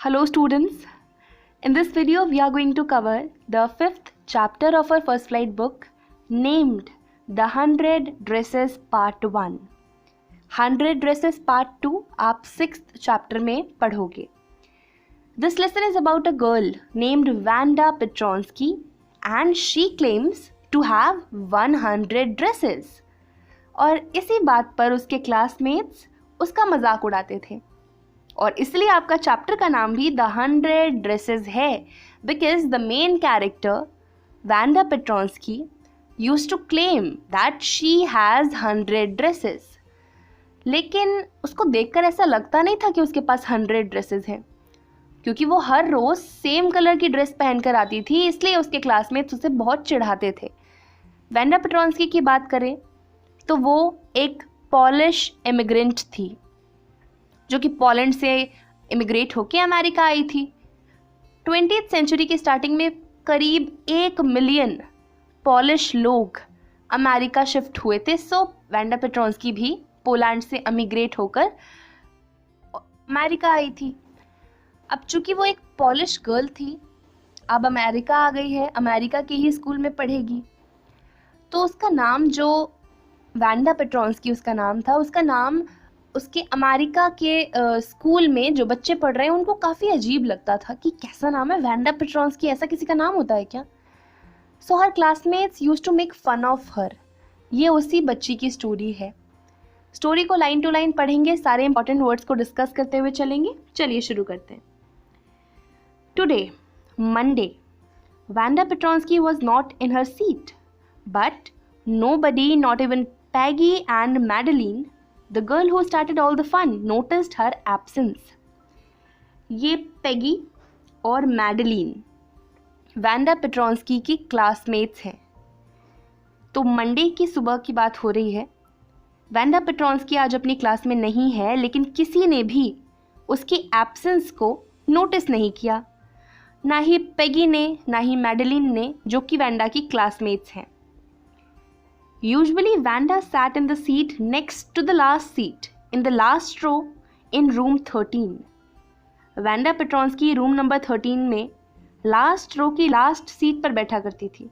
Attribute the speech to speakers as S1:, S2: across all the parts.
S1: Hello students, in this video we are going to cover the 5th chapter of our first flight book named The 100 Dresses Part 1. 100 Dresses Part 2 आप 6th chapter में पढ़ोगे. This lesson is about a girl named Vanda Petronsky and she claims to have 100 dresses. और इसी बात पर उसके classmates उसका मजाक उड़ाते थे और इसलिए आपका चैप्टर का नाम भी द 100 ड्रेसेस है because the main character Wanda Petronski used to claim that she has 100 dresses. लेकिन उसको देखकर ऐसा लगता नहीं था कि उसके पास 100 ड्रेसेस हैं क्योंकि वो हर रोज़ सेम कलर की ड्रेस पहनकर आती थी, इसलिए उसके क्लासमेट्स उसे बहुत चिढ़ाते थे. वैंडा पेट्रॉन्स्की की बात करें तो वो एक पॉलिश इमिग्रेंट थी जो कि पोलैंड से इमिग्रेट होकर अमेरिका आई थी. 20th सेंचुरी की स्टार्टिंग में करीब 1 मिलियन पॉलिश लोग अमेरिका शिफ्ट हुए थे. सो वैंडा पेट्रॉन्स्की भी पोलैंड से इमिग्रेट होकर अमेरिका आई थी. अब चूंकि वो एक पॉलिश गर्ल थी, अब अमेरिका आ गई है, अमेरिका के ही स्कूल में पढ़ेगी, तो उसका नाम जो वैंडा पेट्रॉन्स्की उसका नाम था, उसका नाम उसके अमेरिका के स्कूल में जो बच्चे पढ़ रहे हैं उनको काफ़ी अजीब लगता था कि कैसा नाम है वैंडा पेट्रॉन्स्की, ऐसा किसी का नाम होता है क्या. So her classmates used to make fun of her. ये उसी बच्ची की स्टोरी है. स्टोरी को लाइन टू लाइन पढ़ेंगे, सारे इंपॉर्टेंट वर्ड्स को डिस्कस करते हुए चलेंगे. चलिए शुरू करते हैं. Today Monday Wanda Petronski was not in her seat but nobody, not even Peggy and Madeline, the girl who started all the fun, noticed her absence. ये पेगी और मैडलिन वैंडा पेट्रॉन्स्की की क्लासमेट्स हैं. तो मंडे की सुबह की बात हो रही है. वैंडा पेट्रॉन्स्की आज अपनी क्लास में नहीं है, लेकिन किसी ने भी उसकी एब्सेंस को नोटिस नहीं किया, ना ही पेगी ने ना ही मैडलिन ने, जो कि वैंडा की क्लासमेट्स हैं. Usually Vanda sat in the seat next to the last seat in the last row in room 13. Vanda Petronsky room number 13 में last row की last seat पर बैठा करती थी.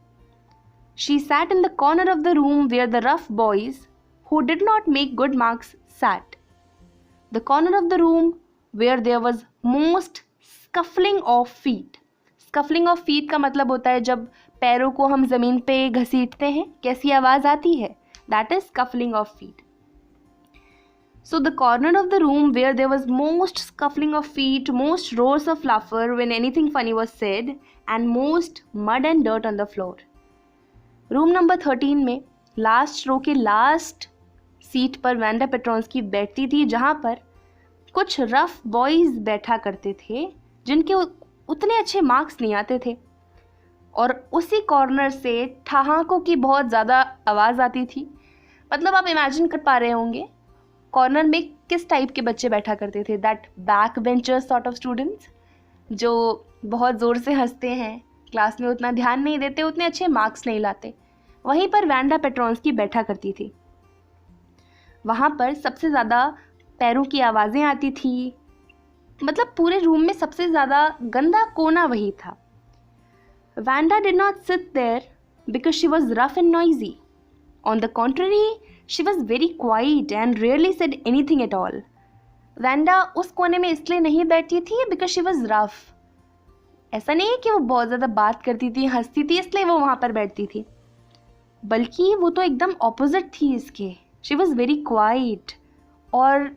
S1: She sat in the corner of the room where the rough boys who did not make good marks sat. The corner of the room where there was most scuffling of feet. Scuffling of feet का मतलब होता है जब पैरों को हम ज़मीन पे घसीटते हैं कैसी आवाज़ आती है, that is scuffling of feet. So the corner of the room where there was most scuffling of feet, most roars of laughter when anything funny was said and most mud and dirt on the floor. Room number 13 में last row के last seat पर Wanda Petronski बैठती थी, जहाँ पर कुछ rough boys बैठा करते थे जिनके उतने अच्छे मार्क्स नहीं आते थे, और उसी कॉर्नर से ठहाकों की बहुत ज़्यादा आवाज़ आती थी. मतलब आप इमेजिन कर पा रहे होंगे कॉर्नर में किस टाइप के बच्चे बैठा करते थे. That back benchers sort of students जो बहुत ज़ोर से हंसते हैं, क्लास में उतना ध्यान नहीं देते, उतने अच्छे मार्क्स नहीं लाते. वहीं पर वैंडा पेट्रॉन्स्की बैठा करती थी. वहाँ पर सबसे ज़्यादा पैरों की आवाज़ें आती थी. मतलब पूरे रूम में सबसे ज़्यादा गंदा कोना वही था. Vanda did not sit there because she was rough and noisy. On the contrary, she was very quiet and rarely said anything at all. Vanda उस कोने में इसलिए नहीं बैठी थी because she was rough. ऐसा नहीं है कि वो बहुत ज़्यादा बात करती थी, हंसती थी, इसलिए वो वहाँ पर बैठती थी, बल्कि वो तो एकदम ऑपोजिट थी इसके. She was very quiet और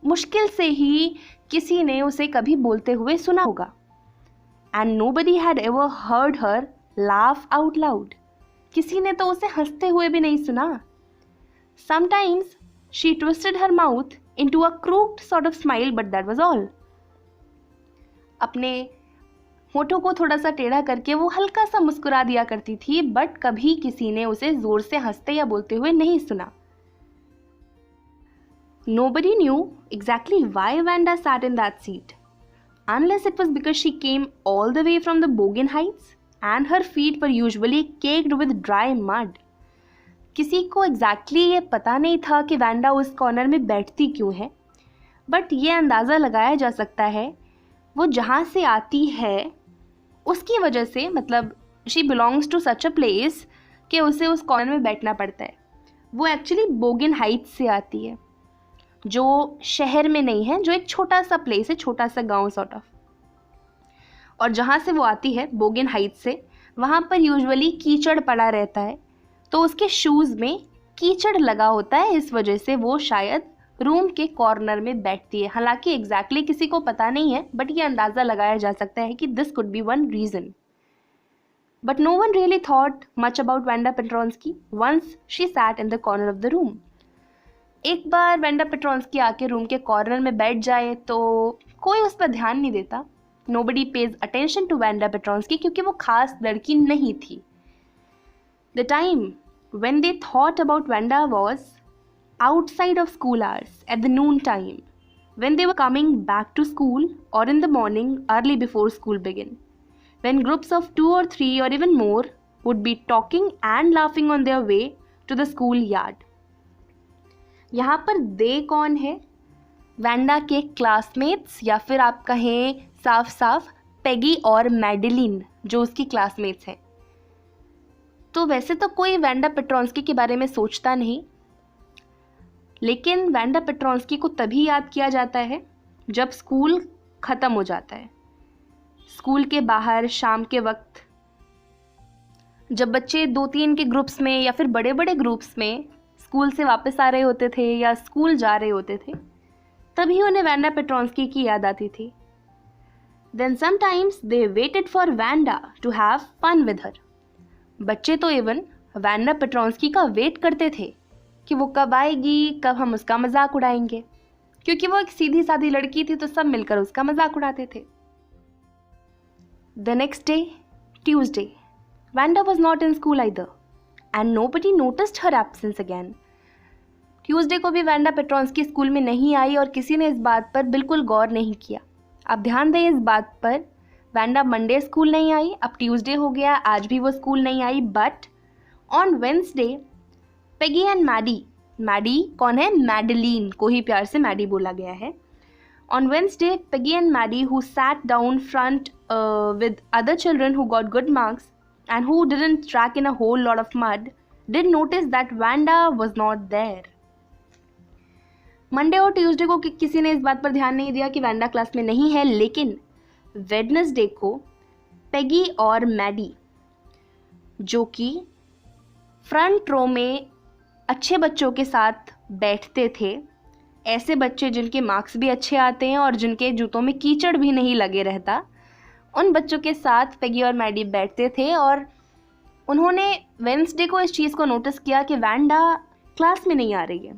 S1: मुश्किल से ही किसी ने उसे कभी बोलते हुए सुना होगा. And nobody had ever heard her laugh out loud. किसी ने तो उसे हंसते हुए भी नहीं सुना. Sometimes she twisted her mouth into a crooked sort of smile, but that was all. अपने होठों को थोड़ा सा टेढ़ा करके वो हल्का सा मुस्कुरा दिया करती थी, बट कभी किसी ने उसे जोर से हंसते या बोलते हुए नहीं सुना. Nobody knew exactly why Vanda sat in that seat. Unless it was because she came all the way from the Bogen Heights and her feet were usually caked with dry mud. किसी को exactly ये पता नहीं था कि Wanda उस corner में बैठती क्यों है, बट ये अंदाज़ा लगाया जा सकता है वो जहाँ से आती है उसकी वजह से, मतलब she belongs to such a place कि उसे उस कॉर्नर में बैठना पड़ता है। वो एक्चुअली बोगिन हाइट्स से आती है, जो शहर में नहीं है, जो एक छोटा सा प्लेस है, छोटा सा गांव सॉर्ट ऑफ। और जहाँ से वो आती है बोगिन हाइट्स से, वहाँ पर यूजुअली कीचड़ पड़ा रहता है, तो उसके शूज़ में कीचड़ लगा होता है, इस वजह से वो शायद रूम के कॉर्नर में बैठती है। हालांकि एग्जैक्टली किसी को पता नहीं है, बट ये अंदाज़ा लगाया जा सकता है कि this could be one reason. But no one really thought much about Wanda Petronsky once she sat in the corner of the room. एक बार वेंडा पेट्रोन्स्की आके रूम के कॉर्नर में बैठ जाए तो कोई उस पर ध्यान नहीं देता। Nobody pays attention to Wanda Petronsky क्योंकि वो खास लड़की नहीं थी। The time when they thought about Wanda was outside of school hours at the noon time, when they were coming back to school or in the morning early before school began. When groups of 2 or 3 or even more would be talking and laughing on their way to the school yard. यहाँ पर दे कौन है? Wanda के classmates, या फिर आप कहें साफ साफ पेगी और मैडेलिन, जो उसकी क्लासमेट्स हैं। तो वैसे तो कोई वैंडा पेट्रोन्स्की के बारे में सोचता नहीं, लेकिन वैंडा पेट्रोन्स्की को तभी याद किया जाता है जब स्कूल ख़त्म हो जाता है। स्कूल के बाहर शाम के वक्त जब बच्चे 2-3 के ग्रुप्स में या फिर बड़े बड़े ग्रुप्स में स्कूल से वापस आ रहे होते थे या स्कूल जा रहे होते थे, तभी उन्हें वैंडा पेट्रोन्स्की की याद आती थी। Then sometimes they waited for Wanda to have fun with her. बच्चे तो इवन वैंडा पेट्रोन्स्की का वेट करते थे कि वो कब आएगी, कब हम उसका मजाक उड़ाएंगे, क्योंकि वो एक सीधी सादी लड़की थी, तो सब मिलकर उसका मजाक उड़ाते थे। The next day, Tuesday, Wanda was not in school either, and nobody noticed her absence again. Tuesday को भी वैंडा पेट्रोन्स्की स्कूल में नहीं आई और किसी ने इस बात पर बिल्कुल गौर नहीं किया। अब ध्यान दें इस बात पर, वैंडा मंडे स्कूल नहीं आई, अब ट्यूसडे हो गया, आज भी वो स्कूल नहीं आई। But on Wednesday Peggy and Maddie कौन है? मैडेलिन को ही प्यार से मैडी बोला गया है। On Wednesday, Peggy and Maddie, who sat down front with other children who got good marks and who didn't track in a whole lot of mud, did notice that Wanda was not there. Monday और Tuesday को किसी ने इस बात पर ध्यान नहीं दिया कि वैंडा क्लास में नहीं है, लेकिन वेडनेसडे को पेगी और मैडी, जो कि फ्रंट रो में अच्छे बच्चों के साथ बैठते थे, ऐसे बच्चे जिनके मार्क्स भी अच्छे आते हैं और जिनके जूतों में कीचड़ भी नहीं लगे रहता, उन बच्चों के साथ पेगी और मैडी बैठते थे। और उन्होंने वेंसडे को इस चीज़ को नोटिस किया कि वैंडा क्लास में नहीं आ रही है।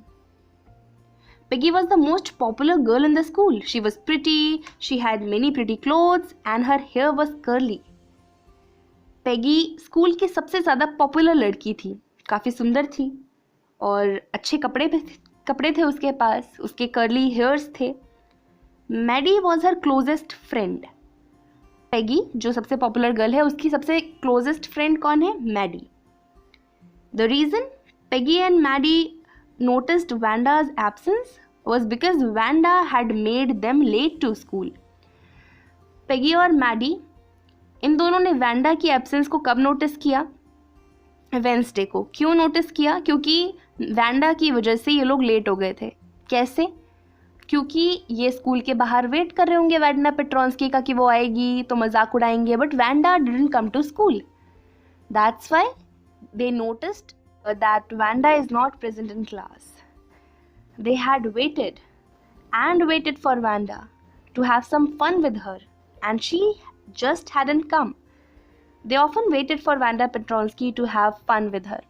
S1: Peggy was the most popular girl in the school. She was pretty, she had many pretty clothes and her hair was curly. Peggy school की सबसे ज़्यादा पॉपुलर लड़की थी, काफ़ी सुंदर थी और अच्छे कपड़े थे उसके पास, उसके कर्ली हेयर्स थे। Maddie was her closest friend. Peggy जो सबसे पॉपुलर गर्ल है, उसकी सबसे क्लोजेस्ट फ्रेंड कौन है? Maddie. The reason Peggy and Maddie noticed Wanda's absence was because Wanda had made them late to school. Peggy और Maddie इन दोनों ने वैंडा की एब्सेंस को कब नोटिस किया? वेंसडे को। क्यों नोटिस किया? क्योंकि वैंडा की वजह से ये लोग लेट हो गए थे। कैसे? क्योंकि ये स्कूल के बाहर वेट कर रहे होंगे वैंडा पेट्रोन्स्की का कि वो आएगी तो मजाक उड़ाएंगे, but Wanda didn't come to school. That's why they noticed that Wanda is not present in class. They had waited for Wanda to have some fun with her and she just hadn't come. They often waited for Wanda Petronsky to have fun with her.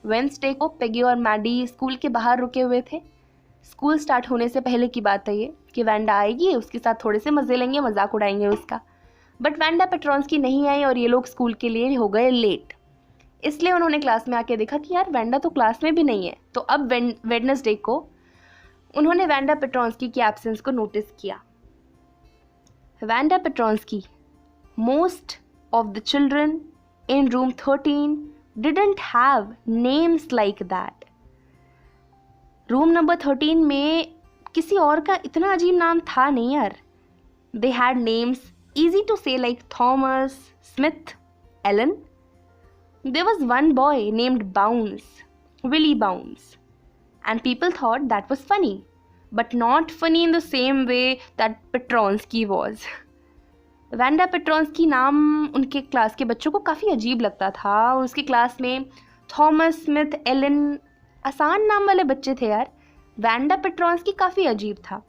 S1: Wednesday को Peggy और Maddie school के बाहर रुके हुए थे। School start होने से पहले की बात है ये कि वैंडा आएगी, उसके साथ थोड़े से मज़े लेंगे, मजाक उड़ाएंगे उसका। बट वैंडा पेट्रोन्स्की नहीं आई और ये लोग स्कूल के लिए हो गए लेट। इसलिए उन्होंने क्लास में आके देखा कि यार वैंडा तो क्लास में भी नहीं है। तो अब वेडनेसडे को उन्होंने वैंडा पेट्रोन्स्की की एब्सेंस को नोटिस किया। Wanda Petronski, most of the children in room 13 didn't have names like that. Room number 13 में किसी और का इतना अजीब नाम था नहीं यार। They had names easy to say like Thomas, Smith, Ellen. There was one boy named Bounce, Willie Bounce, and people thought that was funny, but not funny in the same way that Petronsky was. Wanda Petronski नाम उनके class के बच्चों को काफ़ी अजीब लगता था। उसके क्लास में थॉमस, स्मिथ, एलन आसान नाम वाले बच्चे थे यार। वैंडा पेट्रोन्स्की काफ़ी अजीब था।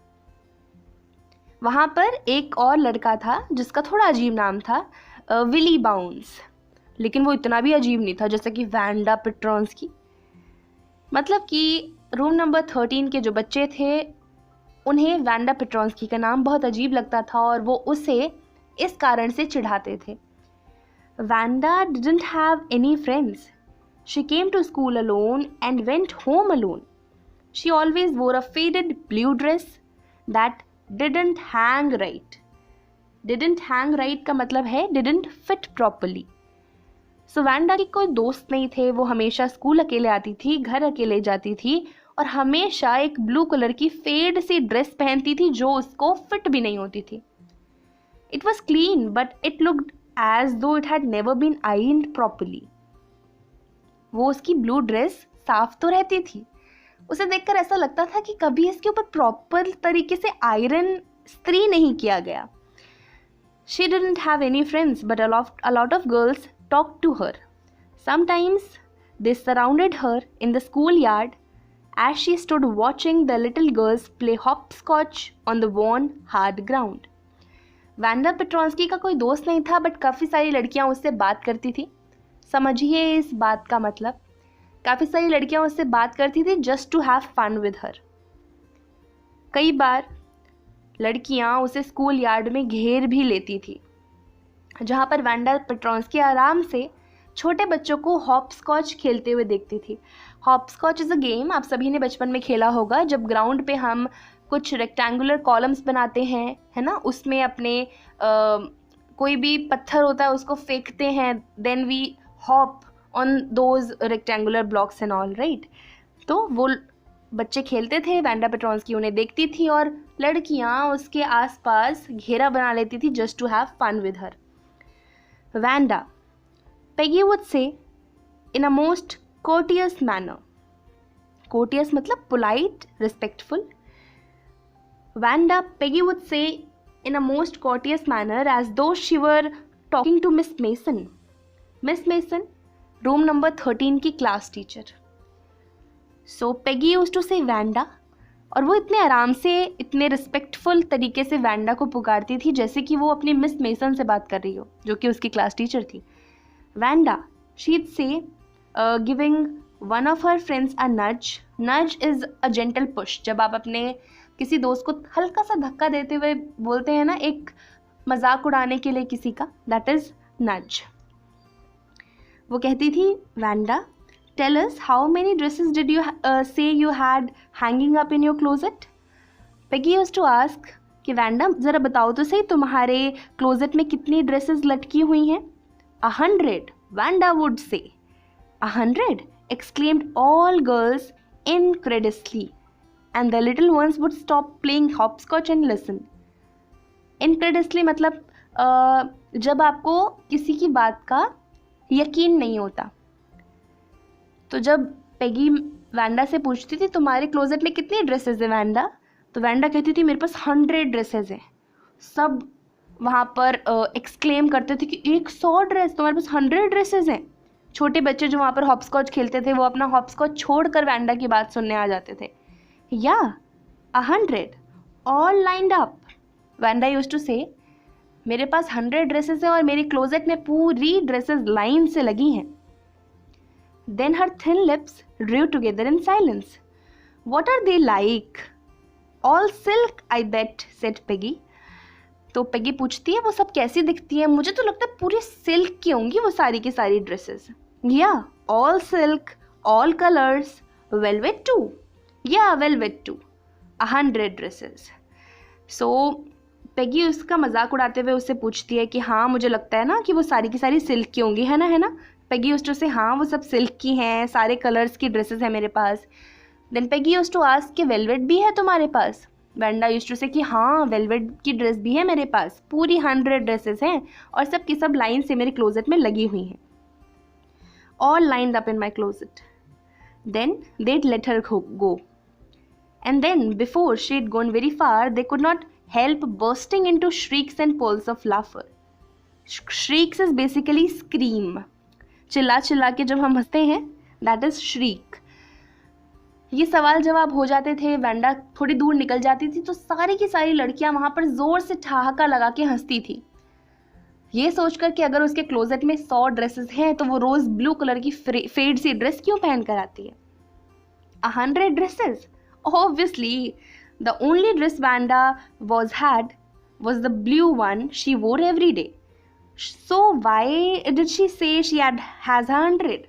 S1: वहाँ पर एक और लड़का था जिसका थोड़ा अजीब नाम था, विली बाउंस, लेकिन वो इतना भी अजीब नहीं था जैसे कि वैंडा पेट्रोन्स्की। मतलब कि रूम नंबर 13 के जो बच्चे थे उन्हें वैंडा पेट्रोन्स्की का नाम बहुत अजीब लगता था और वो उसे इस कारण से चिढ़ाते थे। Wanda didn't have any friends. She came to school alone and went home alone. She always wore a faded blue dress that didn't hang right. Didn't hang right का मतलब है didn't fit properly. So Wanda के कोई दोस्त नहीं थे। वो हमेशा स्कूल अकेले आती थी, घर अकेले जाती थी और हमेशा एक ब्लू कलर की फेड सी ड्रेस पहनती थी जो उसको फिट भी नहीं होती थी। It was clean, but it looked as though it had never been ironed properly. वो उसकी ब्लू ड्रेस साफ तो रहती थी, उसे देखकर ऐसा लगता था कि कभी इसके ऊपर प्रॉपर तरीके से आयरन इस्त्री नहीं किया गया। She didn't have any friends, but a lot of girls talked to her. Sometimes they surrounded her in the schoolyard as she stood watching the little girls play hopscotch on the worn hard ground. Wanda Petronski का कोई दोस्त नहीं था, but काफ़ी सारी लड़कियां उससे बात करती थी। समझिए इस बात का मतलब, काफ़ी सारी लड़कियां उससे बात करती थी just to have fun with her. कई बार लड़कियां उसे स्कूल यार्ड में घेर भी लेती थी, जहां पर वैंडा पेट्रोन्स्की आराम से छोटे बच्चों को हॉपस्कॉच खेलते हुए देखती थी। हॉपस्कॉच इज़ अ गेम, आप सभी ने बचपन में खेला होगा, जब ग्राउंड पे हम कुछ रेक्टेंगुलर कॉलम्स बनाते हैं, है ना, उसमें अपने कोई भी पत्थर होता है उसको फेंकते हैं, then we hop on those rectangular blocks and all, right. तो वो बच्चे खेलते थे, वैंडा पेट्रोन्स्की उन्हें देखती थी और लड़कियां उसके आसपास घेरा बना लेती थी just to have fun with her. Wanda, Peggy would say in a most courteous manner. Courteous मतलब polite, respectful. Vanda, Peggy would say in a most courteous manner as though she were talking to Miss Mason. Miss Mason, room number 13 की class teacher. So Peggy used to say Vanda, और वो इतने आराम से, इतने respectful तरीके से Wanda को पुकारती थी जैसे कि वो अपनी मिस मेसन से बात कर रही हो, जो कि उसकी क्लास टीचर थी। Vanda, she'd say, giving one of her friends a nudge. Nudge is a gentle push. जब आप अपने किसी दोस्त को हल्का सा धक्का देते हुए बोलते हैं ना, एक मजाक उड़ाने के लिए किसी का, that is nudge. वो कहती थी, Vanda, tell us how many dresses did you say you had hanging up in your closet? Peggy used to ask कि Vanda, ज़रा बताओ तो सही तुम्हारे क्लोजेट में कितनी ड्रेसेस लटकी हुई हैं? 100, Vanda would say. 100, exclaimed all girls incredulously, and the little ones would stop playing hopscotch and listen. Incredulously मतलब जब आपको किसी की बात का यकीन नहीं होता। तो जब पेगी वैंडा से पूछती थी तुम्हारे क्लोजेट में कितनी ड्रेसेस है वैंडा, तो वैंडा कहती थी मेरे पास 100 ड्रेसेस हैं। सब वहाँ पर एक्सक्लेम करते थे कि 100 ड्रेस, तुम्हारे पास 100 ड्रेसेस हैं। छोटे बच्चे जो वहाँ पर हॉपस्कॉच खेलते थे वो अपना हॉपस्कॉच छोड़कर वैंडा की बात सुनने आ जाते थे। या 100 all lined up, Wanda used to say, मेरे पास 100 ड्रेसेस हैं और मेरी क्लोजेट में पूरी ड्रेसेस लाइन से लगी हैं। Then her thin lips drew together in silence. What are they like? All silk I bet, said Peggy. तो पेगी पूछती है वो सब कैसी दिखती है? मुझे तो लगता है पूरी सिल्क की होंगी वो सारी की सारी dresses. Yeah all silk, all colours, velvet too. Yeah velvet too, 100 dresses. So Peggy उसका मजाक उड़ाते हुए उससे पूछती है कि हाँ मुझे लगता है ना कि वो सारी की सारी सिल्क की होंगी, है ना, है ना। पेगी यूज्ड टू से, हाँ वो सब सिल्क की हैं, सारे कलर्स की ड्रेसेस हैं मेरे पास। Then Peggy used to ask कि वेलवेट भी है तुम्हारे पास? वैंडा यूज्ड टू से कि हाँ वेलवेट की ड्रेस भी है मेरे पास, पूरी 100 ड्रेसेस हैं और सब की सब लाइन से मेरे क्लोजेट में लगी हुई हैं, all lined up in my closet. Then they'd let her go. And then, before she'd gone very far, they could not help bursting into shrieks and peals of laughter. Shrieks is basically scream. चिल्ला चिल्ला के जब हम हंसते हैं, that is shriek. ये सवाल जवाब हो जाते थे, वैंडा थोड़ी दूर निकल जाती थी तो सारी की सारी लड़कियां वहां पर जोर से ठहाका लगा के हंसती थी, ये सोचकर कि अगर उसके क्लोजेट में 100 ड्रेसेस हैं तो वो रोज ब्लू कलर की फेड सी ड्रेस क्यों पहन कर आती है। 100 dresses, obviously the only dress Wanda was the blue one she wore every day. So why did she say she has 100?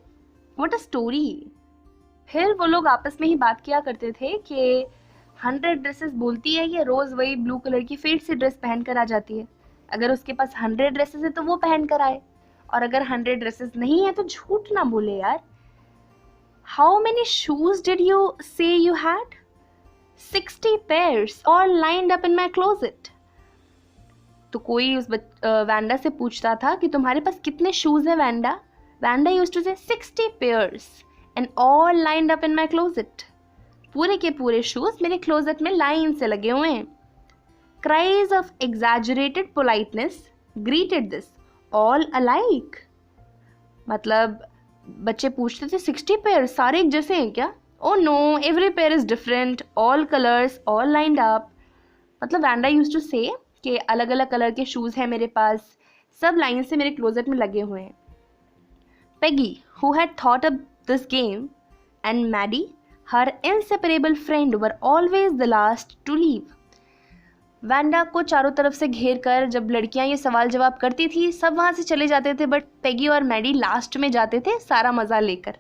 S1: What a story. फिर वो लोग आपस में ही बात किया करते थे कि 100 ड्रेसेस बोलती है, ये रोज वही ब्लू कलर की फेड सी ड्रेस पहन कर आ जाती है, अगर उसके पास 100 ड्रेसेस है तो वो पहन कर आए, और अगर 100 ड्रेसेस नहीं है तो झूठ ना बोले यार। How many shoes did you say you had? 60 pairs all lined up in my closet. तो कोई उस वैंडा से पूछता था कि तुम्हारे पास कितने शूज है वैंडा? वैंडा यूज्ड टू से 60 pairs and all lined up in my closet. पूरे के पूरे शूज मेरे क्लोजेट में लाइन से लगे हुए हैं। Cries of exaggerated politeness greeted this, all alike. मतलब बच्चे पूछते थे 60 पेयर सारे एक जैसे हैं क्या? Oh no, every pair is different, all colors, all lined up. मतलब वैंडा यूज्ड टू से कि अलग अलग कलर के शूज हैं मेरे पास, सब लाइन से मेरे क्लोजेट में लगे हुए हैं। Peggy, who had thought of this game, and Maddie, her inseparable friend, were always the last to leave. Wanda को चारों तरफ से घेर कर जब लड़कियां ये सवाल जवाब करती थी सब वहां से चले जाते थे, बट पेगी और मैडी लास्ट में जाते थे सारा मजा लेकर।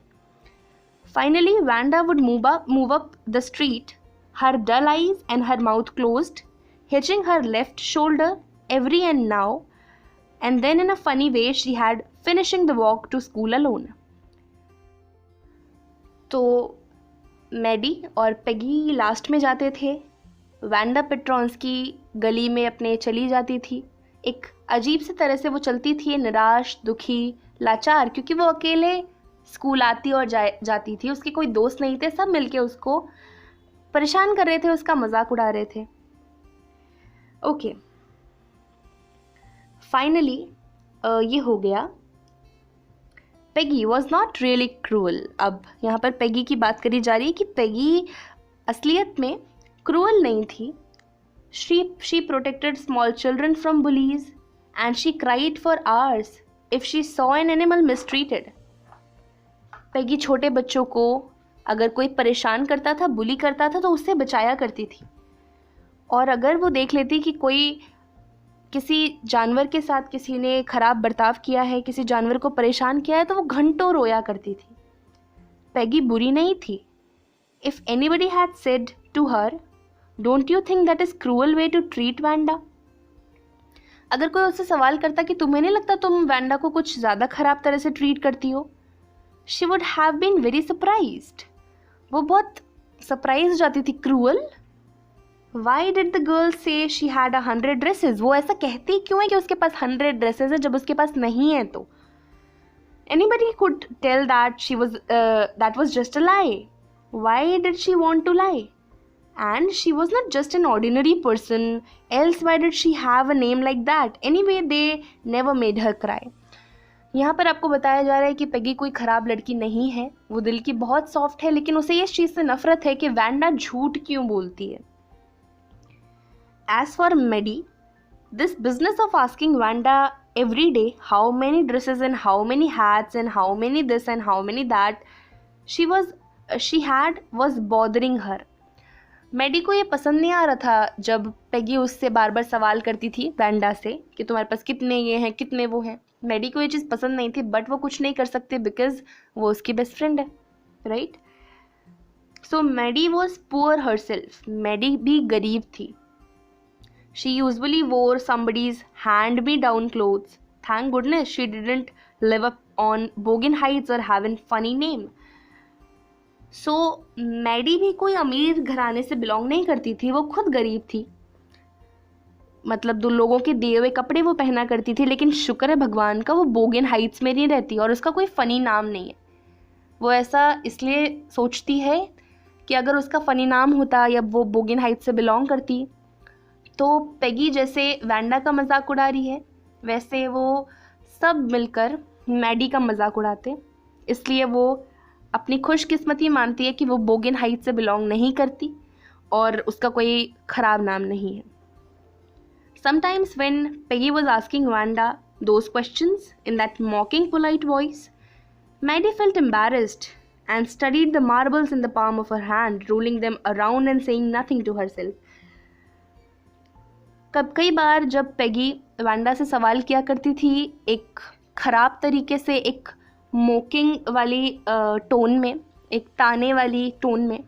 S1: Finally Wanda would move up the street, her dull eyes and her mouth closed, hitching her left shoulder every and now and then in a funny way she had finishing the walk to school alone. तो Maddie और Peggy last में जाते थे, Wanda पेट्रॉन्स की गली में अपने चली जाती थी। एक अजीब सी तरह से वो चलती थी, निराश, दुखी, लाचार, क्योंकि वो अकेले स्कूल आती और जाती थी, उसके कोई दोस्त नहीं थे, सब मिलके उसको परेशान कर रहे थे, उसका मजाक उड़ा रहे थे। ओके, फाइनली ये हो गया। Peggy was not really cruel. अब यहाँ पर पेगी की बात करी जा रही है कि पेगी असलियत में क्रूअल नहीं थी। She protected small children from bullies and she cried for hours if she saw an animal mistreated. Peggy छोटे बच्चों को अगर कोई परेशान करता था, बुली करता था, तो उससे बचाया करती थी, और अगर वो देख लेती कि कोई किसी जानवर के साथ किसी ने खराब बर्ताव किया है, किसी जानवर को परेशान किया है, तो वो घंटों रोया करती थी। पेगी बुरी नहीं थी। If anybody had said to her, don't you think that is cruel way to treat Wanda? अगर कोई उससे सवाल करता कि तुम्हें नहीं लगता तुम वैंडा को कुछ ज़्यादा खराब तरह से ट्रीट करती हो, she would have been very surprised. वो बहुत सरप्राइज हो जाती थी। Cruel? Why did the girl say she had 100 dresses? वो ऐसा कहती क्यों है कि उसके पास 100 dresses है जब उसके पास नहीं है? तो anybody could tell that that was just a lie. Why did she want to lie? And she was not just an ordinary person, else why did she have a name like that? Anyway, they never made her cry. यहाँ पर आपको बताया जा रहा है कि Peggy कोई खराब लड़की नहीं है, वो दिल की बहुत सॉफ्ट है, लेकिन उसे इस चीज़ से नफरत है कि वैंडा झूठ क्यों बोलती है। As for Maddie, this business of asking Wanda every day how many dresses and how many hats and how many this and how many that she had was bothering her. Maddie को ये पसंद नहीं आ रहा था जब Peggy उससे बार बार सवाल करती थी वैंडा से कि तुम्हारे पास कितने ये हैं, कितने वो हैं। Maddie को ये चीज़ पसंद नहीं थी, बट वो कुछ नहीं कर सकते बिकॉज वो उसकी बेस्ट फ्रेंड है, right? So Maddie was poor herself. Maddie भी गरीब थी। She usually wore somebody's hand-me-down clothes. Thank goodness she didn't live up on Bogan Heights or have a funny name. सो मैडी भी कोई अमीर घराने से बिलोंग नहीं करती थी, वो खुद गरीब थी, मतलब दो लोगों के दिए हुए कपड़े वो पहना करती थी। लेकिन शुक्र है भगवान का वो बोगन हाइट्स में नहीं रहती और उसका कोई फ़नी नाम नहीं है। वो ऐसा इसलिए सोचती है कि अगर उसका फ़नी नाम होता या वो बोगन हाइट्स से बिलोंग करती तो पेगी जैसे वैंडा का मजाक उड़ा रही है वैसे वो सब मिलकर मैडी का मजाक उड़ाते। इसलिए वो अपनी खुशकिस्मती मानती है कि वो बोगन हाइट्स से बिलोंग नहीं करती और उसका कोई ख़राब नाम नहीं है। Sometimes when Peggy was asking Wanda those questions in that mocking polite voice, Maddie felt embarrassed and studied the marbles in the palm of her hand, rolling them around and saying nothing to herself. कई बार जब Peggy Wanda से सवाल किया करती थी एक ख़राब तरीके से, एक मोकिंग वाली टोन में, एक ताने वाली टोन में,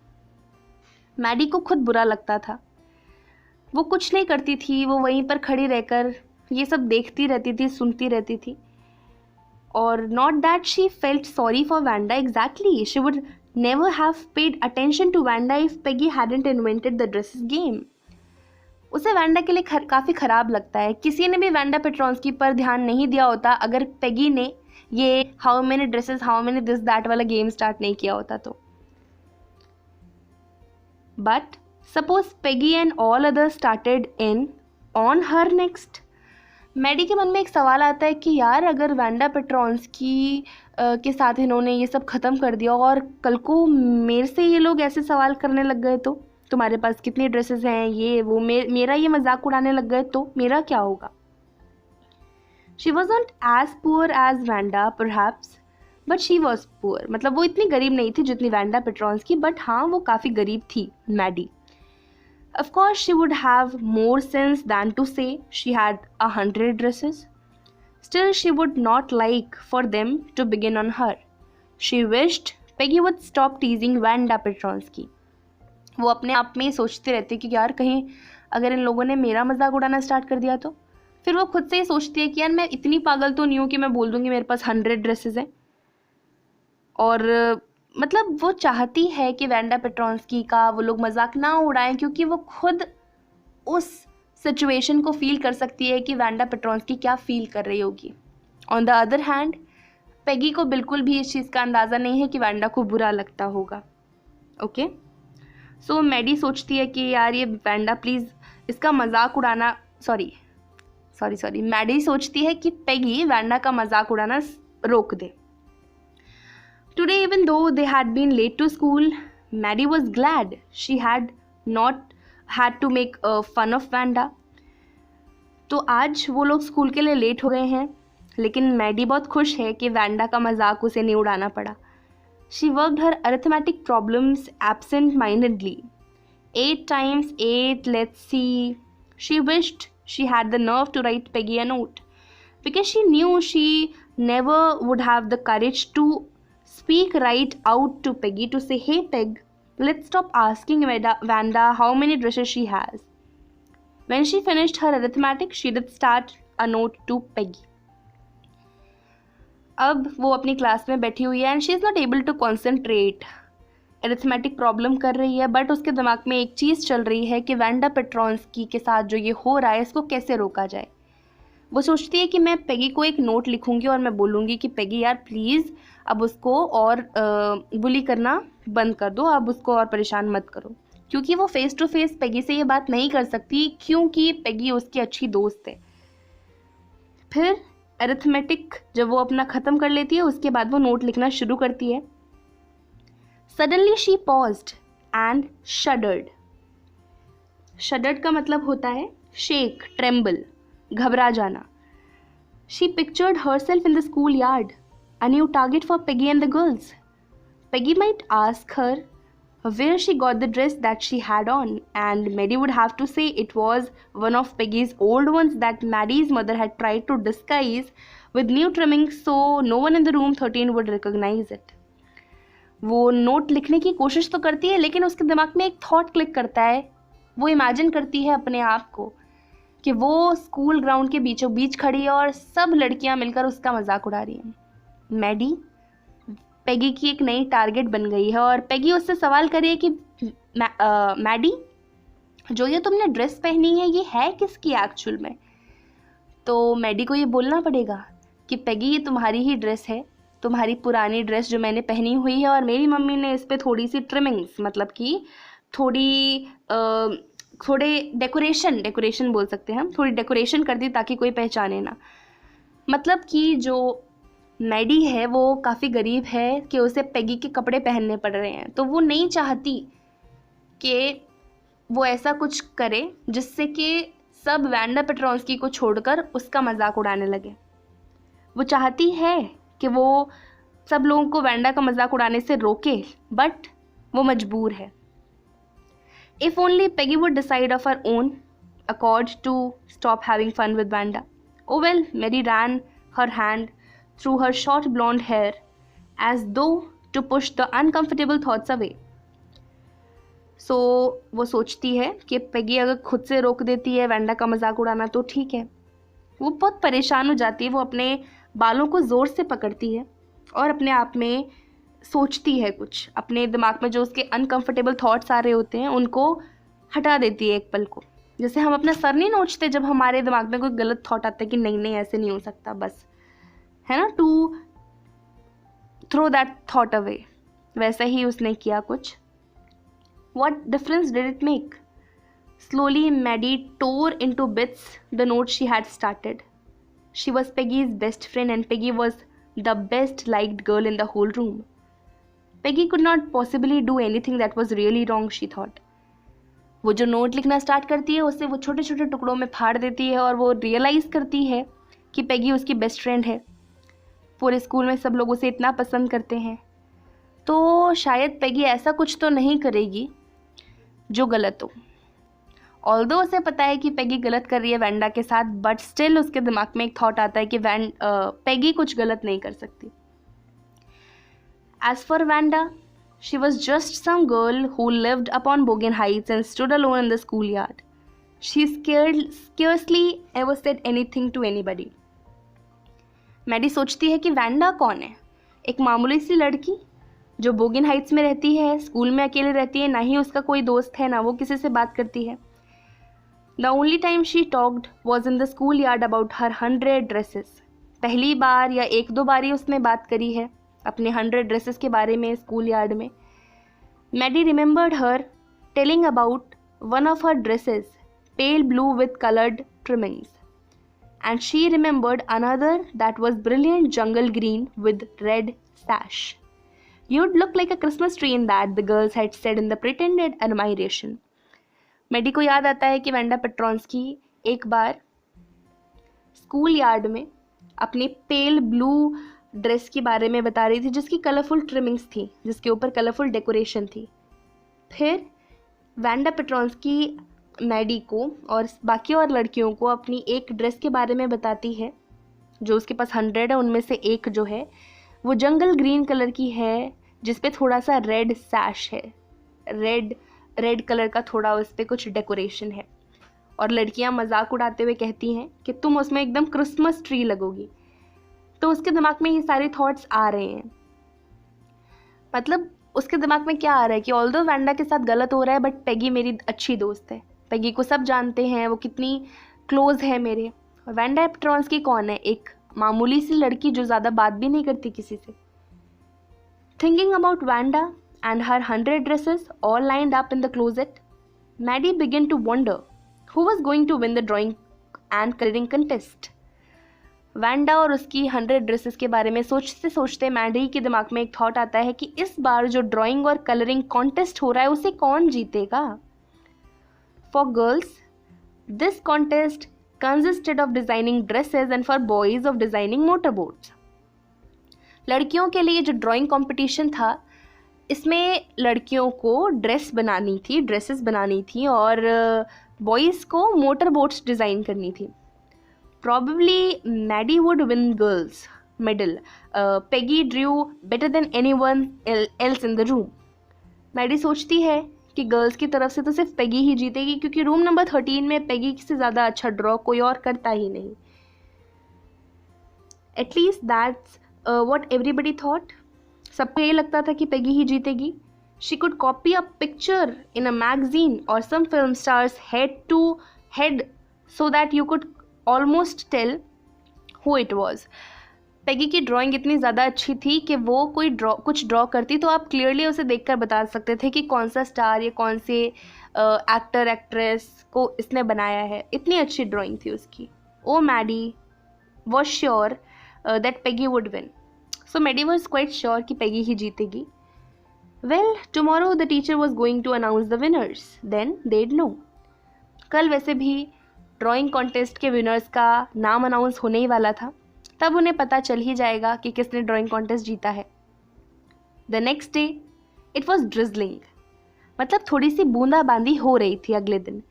S1: मैडी को खुद बुरा लगता था। वो कुछ नहीं करती थी, वो वहीं पर खड़ी रहकर ये सब देखती रहती थी, सुनती रहती थी। और not that she felt sorry for Wanda, exactly she would never have paid attention to Wanda if Peggy hadn't invented the dresses game. उसे वैंडा के लिए काफ़ी ख़राब लगता है। किसी ने भी वैंडा पेट्रोंस्की पर ध्यान नहीं दिया होता अगर पेगी ने ये how many dresses, how many this that वाला गेम स्टार्ट नहीं किया होता तो। But Suppose Peggy and all others started in on her next. Maddie के मन में एक सवाल आता है कि यार अगर वैंडा पेट्रोंस्की के साथ इन्होंने ये सब ख़त्म कर दिया और कल को मेरे से ये लोग ऐसे सवाल करने लग गए तो तुम्हारे पास कितनी ड्रेसेस हैं, ये वो, मेरा ये मजाक उड़ाने लग गए तो मेरा क्या होगा। She wasn't as poor as Wanda perhaps, but she was poor. मतलब वो इतनी गरीब नहीं थी जितनी वैंडा पेट्रोंस्की, बट हाँ वो काफ़ी गरीब थी Maddie. Of course, she would have more sense than to say she had 100 dresses. Still, she would not like for them to begin on her. She wished Peggy would stop teasing Wanda Petronsky. वो अपने आप में ही सोचती रहती कि यार कहीं अगर इन लोगों ने मेरा मजाक उड़ाना स्टार्ट कर दिया तो। फिर वो खुद से ही सोचती है कि यार मैं इतनी पागल तो नहीं हूँ कि मैं बोल दूँगी मेरे पास 100 ड्रेसेस हैं। और मतलब वो चाहती है कि वैंडा पेट्रोंस्की का वो लोग मजाक ना उड़ाएं क्योंकि वो खुद उस सिचुएशन को फील कर सकती है कि वैंडा पेट्रोंस्की क्या फील कर रही होगी। On the other hand Peggy को बिल्कुल भी इस चीज़ का अंदाज़ा नहीं है कि वैंडा को बुरा लगता होगा। ओके, सो मैडी सोचती है कि यार ये वैंडा प्लीज़ इसका मजाक उड़ाना सॉरी मैडी सोचती है कि पेगी वैंडा का मजाक उड़ाना रोक दे। Today, even though they had been late to school, Maddie was glad she had not had to make fun of Wanda. तो आज वो लोग स्कूल के लिए लेट हो गए हैं, लेकिन मैडी बहुत खुश है कि वैंडा का मजाक उसे नहीं उड़ाना पड़ा। She worked her arithmetic problems absent-mindedly. 8 times 8, let's see. She wished she had the nerve to write Peggy a note, because she knew she never would have the courage to speak right out to Peggy to say, hey Peg, let's stop asking Wanda how many dresses she has. When she finished her arithmetic, she did start a note to Peggy. अब वो अपनी class में बैठी हुई है and she is not able to concentrate. Arithmetic problem कर रही है बट उसके दिमाग में एक चीज़ चल रही है कि वैंडा पेट्रोंस्की के साथ जो ये हो रहा है इसको कैसे रोका जाए। वो सोचती है कि मैं पेगी को एक नोट लिखूंगी और मैं बोलूँगी कि पेगी यार प्लीज़ अब उसको और बुली करना बंद कर दो, अब उसको और परेशान मत करो, क्योंकि वो फेस टू फेस पेगी से ये बात नहीं कर सकती क्योंकि पेगी उसकी अच्छी दोस्त है। फिर अरिथमेटिक जब वो अपना ख़त्म कर लेती है उसके बाद वो नोट लिखना शुरू करती है। Suddenly she paused and shuddered. Shuddered का मतलब होता है शेक, ट्रेम्बल, घबरा जाना। She pictured herself in the schoolyard, a new target for Peggy and the girls. Peggy might ask her where she got the dress that she had on, and Maddie would have to say it was one of Peggy's old ones that Maddie's mother had tried to disguise with new trimmings so no one in the room 13 would recognize it. वो note लिखने की कोशिश तो करती है लेकिन उसके दिमाग में एक थॉट क्लिक करता है। वो इमेजिन करती है अपने आप को कि वो स्कूल ग्राउंड के बीचों बीच खड़ी है और सब लड़कियां मिलकर उसका मजाक उड़ा रही हैं। मैडी पेगी की एक नई टारगेट बन गई है और पेगी उससे सवाल कर रही है कि मैडी, जो ये तुमने ड्रेस पहनी है ये है किसकी एक्चुअल में? तो मैडी को ये बोलना पड़ेगा कि पेगी ये तुम्हारी ही ड्रेस है, तुम्हारी पुरानी ड्रेस जो मैंने पहनी हुई है और मेरी मम्मी ने इस पर थोड़ी सी ट्रिमिंग्स, मतलब कि थोड़े डेकोरेशन बोल सकते हैं हम, थोड़ी डेकोरेशन कर दी ताकि कोई पहचाने ना। मतलब कि जो मैडी है वो काफ़ी गरीब है कि उसे पेगी के कपड़े पहनने पड़ रहे हैं, तो वो नहीं चाहती कि वो ऐसा कुछ करे जिससे कि सब वैंडा पेट्रोंस्की को छोड़कर उसका मजाक उड़ाने लगे। वो चाहती है कि वो सब लोगों को वैंडा का मजाक उड़ाने से रोके, बट वो मजबूर है। If only Peggy would decide of her own accord to stop having fun with Wanda. Oh well, Mary ran her hand through her short blonde hair as though to push the uncomfortable thoughts away. So वो सोचती है कि Peggy अगर खुद से रोक देती है वैंडा का मजाक उड़ाना तो ठीक है। वो बहुत परेशान हो जाती है, वो अपने बालों को ज़ोर से पकड़ती है और अपने आप में सोचती है कुछ, अपने दिमाग में जो उसके अनकंफर्टेबल थॉट्स आ रहे होते हैं उनको हटा देती है एक पल को। जैसे हम अपना सर नहीं नोचते जब हमारे दिमाग में कोई गलत थॉट आता है कि नहीं नहीं ऐसे नहीं हो सकता, बस, है ना, to throw that thought away, वैसा ही उसने किया कुछ। What difference did it make? Slowly, Maddie tore into bits the note she had started. She was Peggy's best friend and Peggy was the best liked girl in the whole room. Peggy could not possibly do anything that was really wrong, she thought. वो जो note लिखना start करती है उससे वो छोटे छोटे टुकड़ों में फाड़ देती है और वो रियलाइज़ करती है कि पेगी उसकी बेस्ट फ्रेंड है। पूरे स्कूल में सब लोग उसे इतना पसंद करते हैं, तो शायद पेगी ऐसा कुछ तो नहीं करेगी जो गलत हो। ऑल्दो उसे पता है कि पेगी गलत कर रही है वैंडा के साथ, बट स्टिल उसके दिमाग में एक थॉट आता है कि पेगी कुछ गलत नहीं कर सकती। As for Wanda, she was just some girl who lived upon Bogan Heights and stood alone in the schoolyard. She scarcely ever said anything to anybody. Maddie सोचती है कि वैंडा कौन है? एक मामूली सी लड़की जो बोगन हाइट्स में रहती है, स्कूल में अकेले रहती है, ना ही उसका कोई दोस्त है, ना वो किसी से बात करती है। The only time she talked was in the schoolyard about her 100 dresses. पहली बार या एक दो बार ही उसने बात करी है अपने 100 ड्रेसेस के बारे में स्कूल यार्ड में। Maddie remembered her telling about one of her dresses pale blue with coloured trimmings, and she remembered another that was brilliant jungle green with red sash. You'd look like a Christmas tree in that, the girls had said in the pretended admiration. Maddie को याद आता है कि Wanda पेट्रोंस्की एक बार school yard में अपनी pale blue dress के बारे में बता रही थी जिसकी कलरफुल ट्रिमिंग्स थी, जिसके ऊपर कलरफुल डेकोरेशन थी। फिर वैंडा पेट्रोंस्की मैडी को और बाकी और लड़कियों को अपनी एक ड्रेस के बारे में बताती है जो उसके पास 100 है, उनमें से एक जो है वो जंगल ग्रीन कलर की है जिस पे थोड़ा सा रेड सैश है, रेड कलर का थोड़ा उस पर कुछ डेकोरेशन है, और लड़कियां मजाक उड़ाते हुए कहती हैं कि तुम उसमें एकदम क्रिसमस ट्री लगोगी। तो उसके दिमाग में ये सारे थॉट्स आ रहे हैं। मतलब उसके दिमाग में क्या आ रहा है कि ऑल्दो वैंडा के साथ गलत हो रहा है, बट पेगी मेरी अच्छी दोस्त है, पेगी को सब जानते हैं, वो कितनी क्लोज है मेरे। और वैंडा पेट्रोंस्की कौन है? एक मामूली सी लड़की जो ज़्यादा बात भी नहीं करती किसी से। Thinking about Wanda and her 100 dresses all lined up in the closet, Maddie began to wonder who was going to win the drawing and coloring contest. Wanda और उसकी 100 ड्रेसेस के बारे में सोचते सोचते मैडी के दिमाग में एक थॉट आता है कि इस बार जो ड्राइंग और कलरिंग कॉन्टेस्ट हो रहा है उसे कौन जीतेगा। For girls this contest consisted of designing dresses and for boys of designing motorboats. लड़कियों के लिए जो ड्राइंग कॉम्पिटिशन था इसमें लड़कियों को ड्रेसेस बनानी थी और बॉयज़ को मोटर बोट्स डिज़ाइन करनी थी. Probably Maddie would win girls medal. Peggy drew better than anyone else in the room. Maddie सोचती है कि गर्ल्स की तरफ से तो सिर्फ पेगी ही जीतेगी क्योंकि रूम नंबर 13 में पेगी से ज़्यादा अच्छा ड्रॉ कोई और करता ही नहीं. At least that's what everybody thought. सबको यही लगता था कि पेगी ही जीतेगी. She could copy a picture in a magazine or some film stars head to head so that you could almost tell who it was. Peggy की drawing इतनी ज़्यादा अच्छी थी कि वो कुछ ड्रॉ करती तो आप क्लियरली उसे देखकर बता सकते थे कि कौन सा स्टार या कौन से एक्टर एक्ट्रेस को इसने बनाया है. इतनी अच्छी ड्राइंग थी उसकी. Oh Maddie was sure that Peggy would win. So Maddie was quite sure कि पेगी ही जीतेगी. Well, tomorrow the teacher was going to announce the winners. Then they'd know. कल वैसे भी ड्राइंग कॉन्टेस्ट के विनर्स का नाम अनाउंस होने ही वाला था. तब उन्हें पता चल ही जाएगा कि किसने ड्राइंग कॉन्टेस्ट जीता है. The next day, it was drizzling. मतलब थोड़ी सी बूंदाबांदी हो रही थी अगले दिन.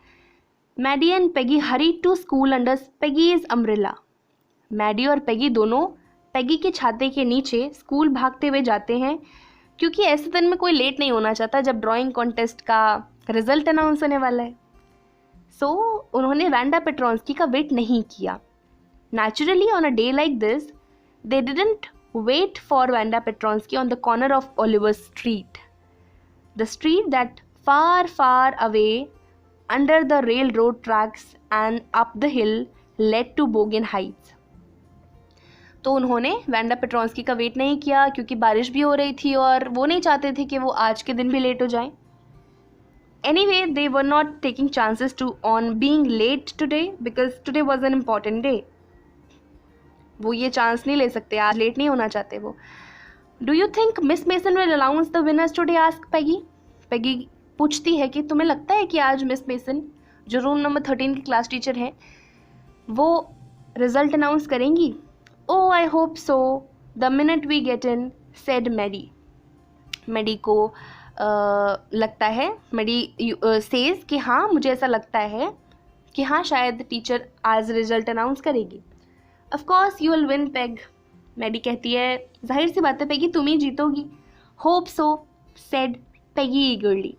S1: Maddie and Peggy hurried to school under Peggy's umbrella. Maddie और पेगी दोनों पेगी के छाते के नीचे स्कूल भागते हुए जाते हैं, क्योंकि ऐसे दिन में कोई लेट नहीं होना चाहता जब ड्राइंग कॉन्टेस्ट का रिजल्ट अनाउंस होने वाला है. सो उन्होंने वैंडा पेट्रोंस्की का वेट नहीं किया. Naturally on a day like this they didn't wait for Wanda Petronski on the corner of Oliver Street, the street that far far away under the rail road tracks and up the hill led to Boggins Heights. तो उन्होंने Wanda पेट्रोंस्की का wait नहीं किया क्योंकि बारिश भी हो रही थी और वो नहीं चाहते थे कि वो आज के दिन भी लेट हो जाएं. Anyway they were not taking chances to on being late today because today was an important day. वो ये चांस नहीं ले सकते, आज लेट नहीं होना चाहते वो. Do you think miss mason will announce the winners today, ask Peggy. Peggy पूछती है कि तुम्हें लगता है कि आज मिस मेसन, जो रूम नंबर 13 की क्लास टीचर है, वो रिजल्ट अनाउंस करेंगी. Oh, I hope so. The minute we get in, said Maddie. Maddie को लगता है, Maddie says कि हाँ मुझे ऐसा लगता है कि हाँ शायद टीचर आज रिजल्ट अनाउंस करेगी. Of course you will win, Peg. Maddie कहती है जाहिर सी बात है पेगी तुम ही जीतोगी. Hope so, said Peggy eagerly.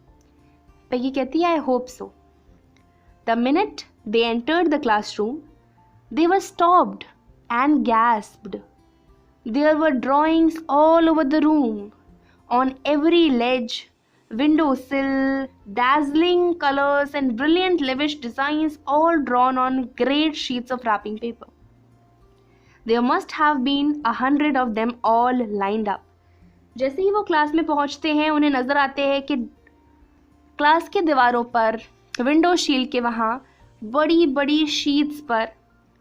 S1: Peggy कहती है I hope so. The minute they entered the classroom, they were stopped and gasped. There were drawings all over the room, on every ledge, windowsill, dazzling colors and brilliant lavish designs all drawn on great sheets of wrapping paper. There must have been 100 of them all lined up. जैसे ही वो class में पहुंचते हैं उन्हें नज़र आते हैं कि क्लास के दीवारों पर, विंडो शील के वहाँ बड़ी बड़ी शीट्स पर,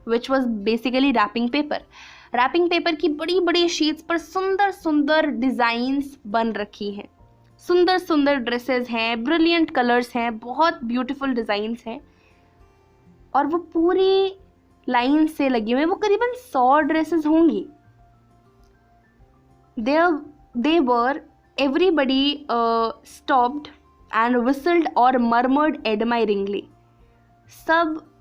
S1: which was basically wrapping paper. Wrapping paper की बड़ी बड़ी शीट्स पर सुंदर सुंदर डिज़ाइंस बन रखी हैं. सुंदर सुंदर ड्रेसेस हैं, ब्रिलियंट कलर्स हैं, बहुत ब्यूटीफुल डिज़ाइंस हैं और वो पूरी लाइन से लगी हुई हैं. वो करीबन 100 ड्रेसेस होंगी. They were everybody stopped and whistled or murmured admiringly.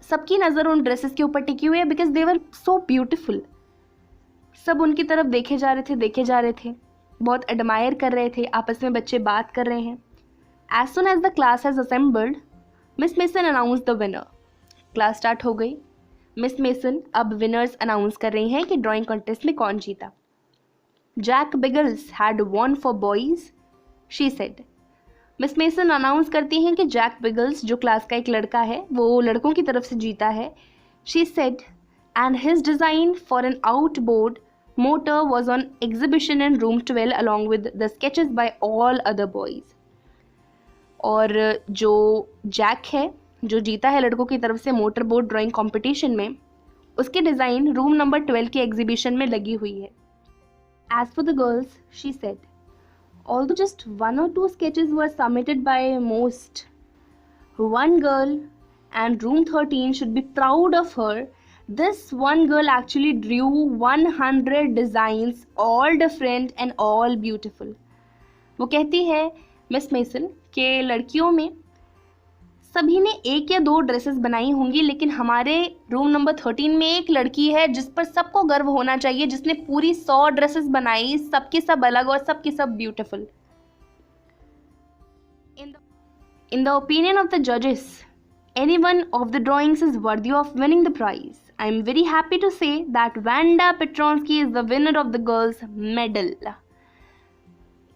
S1: सबकी नज़र उन ड्रेसेस के ऊपर टिकी हुई है because they were so beautiful. सब उनकी तरफ देखे जा रहे थे, बहुत एडमायर कर रहे थे. आपस में बच्चे बात कर रहे हैं. As soon as the class has assembled, Miss Mason announce the winner. Class start हो गई. मिस मेसन अब विनर्स अनाउंस कर रही हैं कि ड्राइंग कॉन्टेस्ट में कौन जीता. Jack Beggles had won for boys, she said. Miss Mason announce करती हैं कि जैक बिगल्स, जो क्लास का एक लड़का है, वो लड़कों की तरफ से जीता है. She said and his design for an outboard motor was on exhibition in room 12 along with the sketches by all other boys. और जो जैक है, जो जीता है लड़कों की तरफ से मोटर बोर्ड ड्राइंग कॉम्पिटिशन में, उसकी डिज़ाइन रूम नंबर 12 के एग्जीबिशन में लगी हुई है. As for the girls, she said, although just 1 or 2 sketches were submitted by most, one girl, and room 13 should be proud of her, this one girl actually drew 100 designs, all different and all beautiful. वो कहती है miss mason के लड़कियों में सभी ने 1 या 2 dresses बनाई होंगी, लेकिन हमारे रूम नंबर 13 में एक लड़की है जिस पर सबको गर्व होना चाहिए, जिसने पूरी 100 ड्रेसेस बनाई, सबकी सब अलग और सबकी सब beautiful. In the opinion of the judges, any one of the drawings is worthy of winning the prize. I am very happy to say that Wanda Petronsky is the winner of the girls' medal.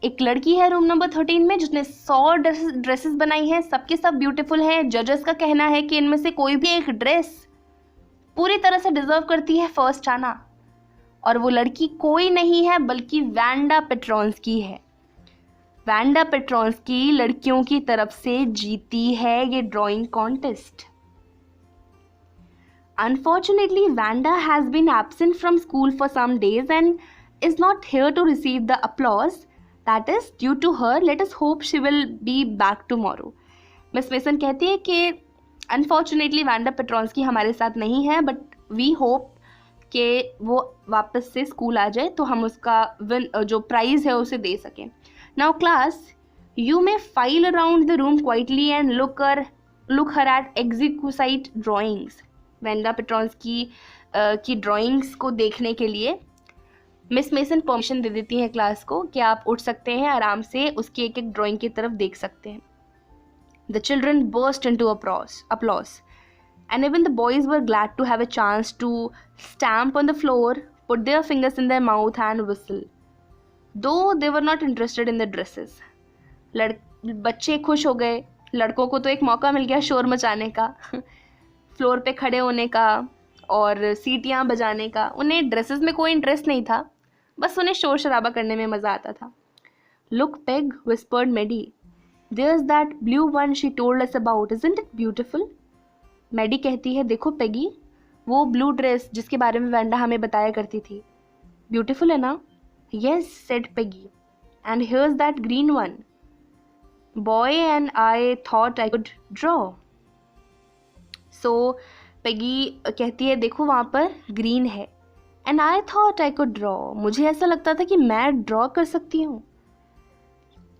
S1: एक लड़की है room number 13 में जिसने 100 dresses बनाई हैं, सबके सब beautiful हैं। जजेस का कहना है कि इनमें से कोई भी एक ड्रेस पूरी तरह से डिजर्व करती है फर्स्ट आना, और वो लड़की कोई नहीं है बल्कि वांडा पेट्रोन्स्की है। वांडा पेट्रोन्स्की लड़कियों की तरफ से जीती है ये drawing contest. Unfortunately, Vanda has been absent from school for some days and is not here to receive the applause that is due to her. Let us hope she will be back tomorrow. Miss Mason कहती है कि unfortunately Vanda Petronsky हमारे साथ नहीं है, but we hope कि वो वापस से स्कूल आ जाए तो हम उसका जो प्राइज़ है उसे दे सकें। Now class, you may file around the room quietly and look her at exquisite drawings. Wanda Petronski की ड्राइंग्स को देखने के लिए मिस मेसन परमिशन दे देती हैं क्लास को कि आप उठ सकते हैं, आराम से उसकी एक एक ड्राइंग की तरफ देख सकते हैं। The children burst into applause and even the boys were glad to have a chance to stamp on the floor, put their fingers in their mouth and whistle, though they were not interested in the dresses. बच्चे खुश हो गए, लड़कों को तो एक मौका मिल गया शोर मचाने का, फ्लोर पे खड़े होने का और सीटियाँ बजाने का। उन्हें ड्रेसेस में कोई इंटरेस्ट नहीं था, बस उन्हें शोर शराबा करने में मज़ा आता था। Look Peg, whispered Maddie, there's that blue one she told us about, isn't it beautiful? Maddie कहती है, देखो पेगी, वो ब्लू ड्रेस जिसके बारे में वेंडा हमें बताया करती थी, ब्यूटिफुल है ना? Yes said Peggy, and here's that green one, boy and I thought I could draw. So Peggy कहती है, देखो वहाँ पर ग्रीन है, and I thought I could draw, मुझे ऐसा लगता था कि मैं ड्रॉ कर सकती हूँ।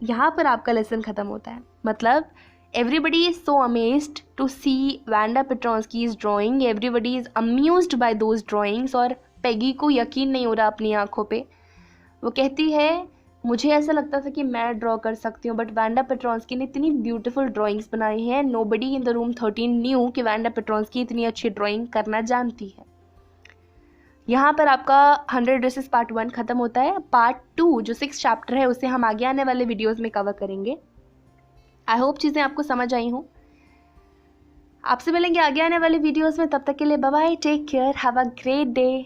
S1: यहाँ पर आपका लेसन ख़त्म होता है। मतलब everybody is so amazed to see Wanda Petronski's drawing, everybody is amused by those drawings, और पेगी को यकीन नहीं हो रहा अपनी आँखों पे। वो कहती है, मुझे ऐसा लगता था कि मैं ड्रॉ कर सकती हूँ, बट वांडा पेट्रोन्स्की ने इतनी ब्यूटीफुल ड्राइंग्स बनाई हैं। Nobody in the room 13 new कि वांडा पेट्रोन्स्की इतनी अच्छी ड्राइंग करना जानती है। यहाँ पर आपका 100 ड्रेसेस पार्ट 1 ख़त्म होता है। पार्ट 2 जो 6 चैप्टर है उसे हम आगे आने वाले वीडियोस में कवर करेंगे। आई होप चीज़ें आपको समझ आई हों। आपसे मिलेंगे आगे आने वाले वीडियोस में, तब तक के लिए bye bye, take care, have a great day.